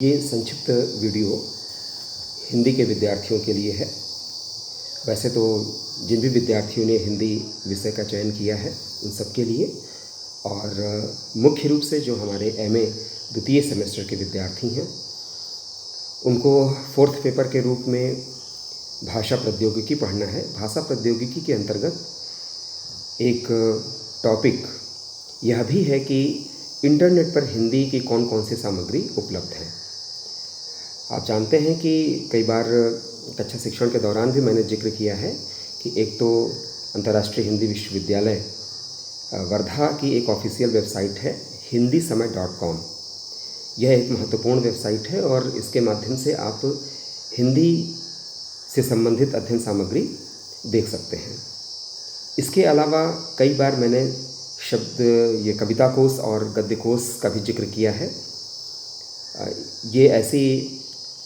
ये संक्षिप्त वीडियो हिंदी के विद्यार्थियों के लिए है। वैसे तो जिन भी विद्यार्थियों ने हिंदी विषय का चयन किया है उन सब के लिए, और मुख्य रूप से जो हमारे एमए द्वितीय सेमेस्टर के विद्यार्थी हैं उनको फोर्थ पेपर के रूप में भाषा प्रौद्योगिकी पढ़ना है। भाषा प्रौद्योगिकी के अंतर्गत एक टॉपिक यह भी है कि इंटरनेट पर हिंदी की कौन कौन सी सामग्री उपलब्ध है। आप जानते हैं कि कई बार कक्षा शिक्षण के दौरान भी मैंने जिक्र किया है कि एक तो अंतर्राष्ट्रीय हिंदी विश्वविद्यालय वर्धा की एक ऑफिशियल वेबसाइट है hindisummer.com। यह एक महत्वपूर्ण वेबसाइट है और इसके माध्यम से आप हिंदी से संबंधित अध्ययन सामग्री देख सकते हैं। इसके अलावा कई बार मैंने ये कविता कोश और गद्य कोश का भी जिक्र किया है। ये ऐसी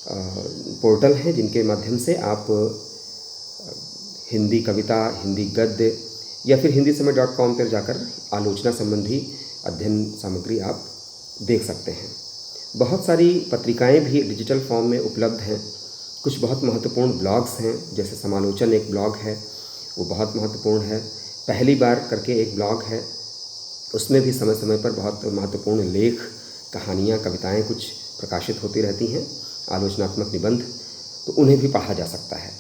पोर्टल हैं जिनके माध्यम से आप हिंदी कविता, हिंदी गद्य या फिर hindisummer.com पर जाकर आलोचना संबंधी अध्ययन सामग्री आप देख सकते हैं। बहुत सारी पत्रिकाएं भी डिजिटल फॉर्म में उपलब्ध हैं। कुछ बहुत महत्वपूर्ण ब्लॉग्स हैं, जैसे समालोचन एक ब्लॉग है, वो बहुत महत्वपूर्ण है। पहली बार करके एक ब्लॉग है, उसमें भी समय समय पर बहुत महत्वपूर्ण लेख, कहानियाँ, कविताएं कुछ प्रकाशित होती रहती हैं, आलोचनात्मक निबंध, तो उन्हें भी पढ़ा जा सकता है।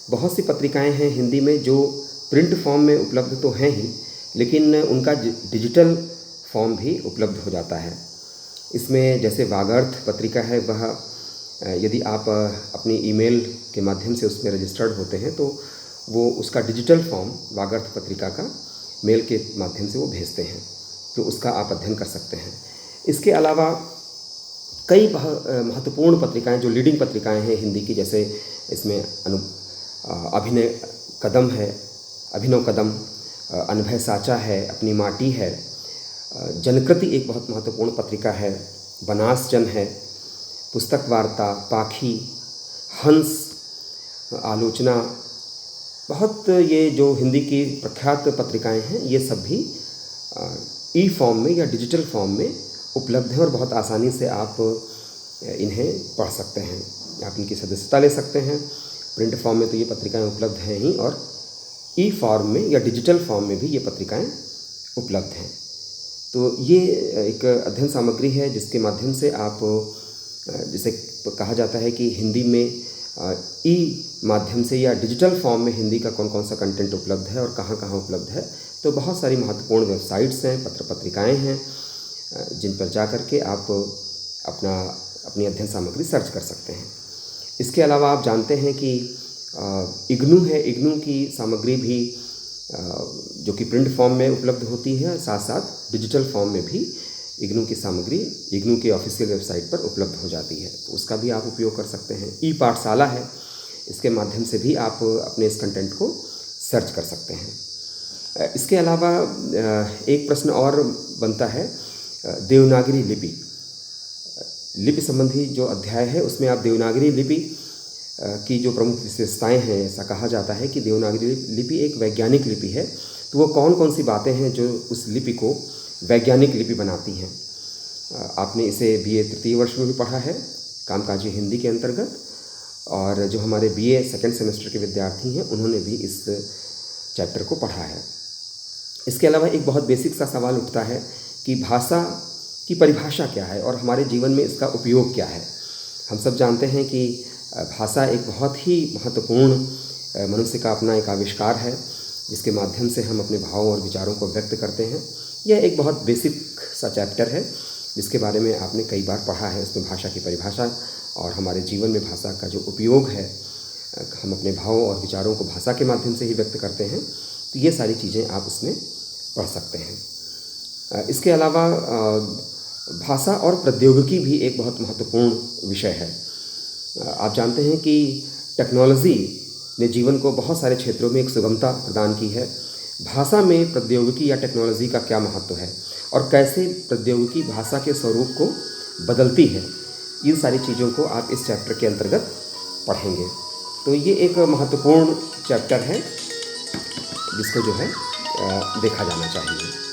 बहुत सी पत्रिकाएं हैं हिंदी में जो प्रिंट फॉर्म में उपलब्ध तो हैं ही, लेकिन उनका डिजिटल फॉर्म भी उपलब्ध हो जाता है। इसमें जैसे वागर्थ पत्रिका है, वह यदि आप अपनी ईमेल के माध्यम से उसमें रजिस्टर्ड होते हैं तो वो उसका डिजिटल फॉर्म वागर्थ पत्रिका का मेल के माध्यम से वो भेजते हैं, तो उसका आप अध्ययन कर सकते हैं। इसके अलावा कई महत्वपूर्ण पत्रिकाएं जो लीडिंग पत्रिकाएं हैं हिंदी की, जैसे इसमें अभिनव कदम, अनुभय साचा है, अपनी माटी है, जनकृति एक बहुत महत्वपूर्ण पत्रिका है, बनास जन है, पुस्तक वार्ता, पाखी, हंस, आलोचना, बहुत ये जो हिंदी की प्रख्यात पत्रिकाएं हैं ये सब भी ई फॉर्म में या डिजिटल फॉर्म में उपलब्ध हैं और बहुत आसानी से आप इन्हें पढ़ सकते हैं। आप इनकी सदस्यता ले सकते हैं। प्रिंट फॉर्म में तो ये पत्रिकाएं उपलब्ध हैं ही, और ई फॉर्म में या डिजिटल फॉर्म में भी ये पत्रिकाएं उपलब्ध हैं। तो ये एक अध्ययन सामग्री है जिसके माध्यम से आप, जिसे कहा जाता है कि हिंदी में ई माध्यम से या डिजिटल फॉर्म में हिंदी का कौन कौन सा कंटेंट उपलब्ध है और कहाँ कहाँ उपलब्ध है। तो बहुत सारी महत्वपूर्ण वेबसाइट्स हैं, पत्रिकाएं हैं जिन पर जा कर के आप अपनी अध्ययन सामग्री सर्च कर सकते हैं। इसके अलावा आप जानते हैं कि इग्नू है, इग्नू की सामग्री भी जो कि प्रिंट फॉर्म में उपलब्ध होती है, साथ साथ डिजिटल फॉर्म में भी इग्नू की सामग्री इग्नू की ऑफिशियल वेबसाइट पर उपलब्ध हो जाती है, तो उसका भी आप उपयोग कर सकते हैं। ई पाठशाला है, इसके माध्यम से भी आप अपने इस कंटेंट को सर्च कर सकते हैं। इसके अलावा एक प्रश्न और बनता है, देवनागरी लिपि संबंधी जो अध्याय है उसमें आप देवनागरी लिपि की जो प्रमुख विशेषताएं हैं, ऐसा कहा जाता है कि देवनागरी लिपि एक वैज्ञानिक लिपि है। तो वो कौन कौन सी बातें हैं जो उस लिपि को वैज्ञानिक लिपि बनाती हैं। आपने इसे बीए तृतीय वर्ष में भी पढ़ा है कामकाजी हिंदी के अंतर्गत, और जो हमारे बीए सेकेंड सेमेस्टर के विद्यार्थी हैं उन्होंने भी इस चैप्टर को पढ़ा है। इसके अलावा एक बहुत बेसिक सा सवाल उठता है कि भाषा की परिभाषा क्या है और हमारे जीवन में इसका उपयोग क्या है। हम सब जानते हैं कि भाषा एक बहुत ही महत्वपूर्ण मनुष्य का अपना एक आविष्कार है जिसके माध्यम से हम अपने भाव और विचारों को व्यक्त करते हैं। यह एक बहुत बेसिक सा चैप्टर है जिसके बारे में आपने कई बार पढ़ा है। उसमें भाषा की परिभाषा और हमारे जीवन में भाषा का जो उपयोग है, हम अपने भाव और विचारों को भाषा के माध्यम से ही व्यक्त करते हैं, तो ये सारी चीज़ें आप उसमें पढ़ सकते हैं। इसके अलावा भाषा और प्रौद्योगिकी भी एक बहुत महत्वपूर्ण विषय है। आप जानते हैं कि टेक्नोलॉजी ने जीवन को बहुत सारे क्षेत्रों में एक सुगमता प्रदान की है। भाषा में प्रौद्योगिकी या टेक्नोलॉजी का क्या महत्व है और कैसे प्रौद्योगिकी भाषा के स्वरूप को बदलती है, इन सारी चीज़ों को आप इस चैप्टर के अंतर्गत पढ़ेंगे। तो ये एक महत्वपूर्ण चैप्टर है जिसको जो है देखा जाना चाहिए।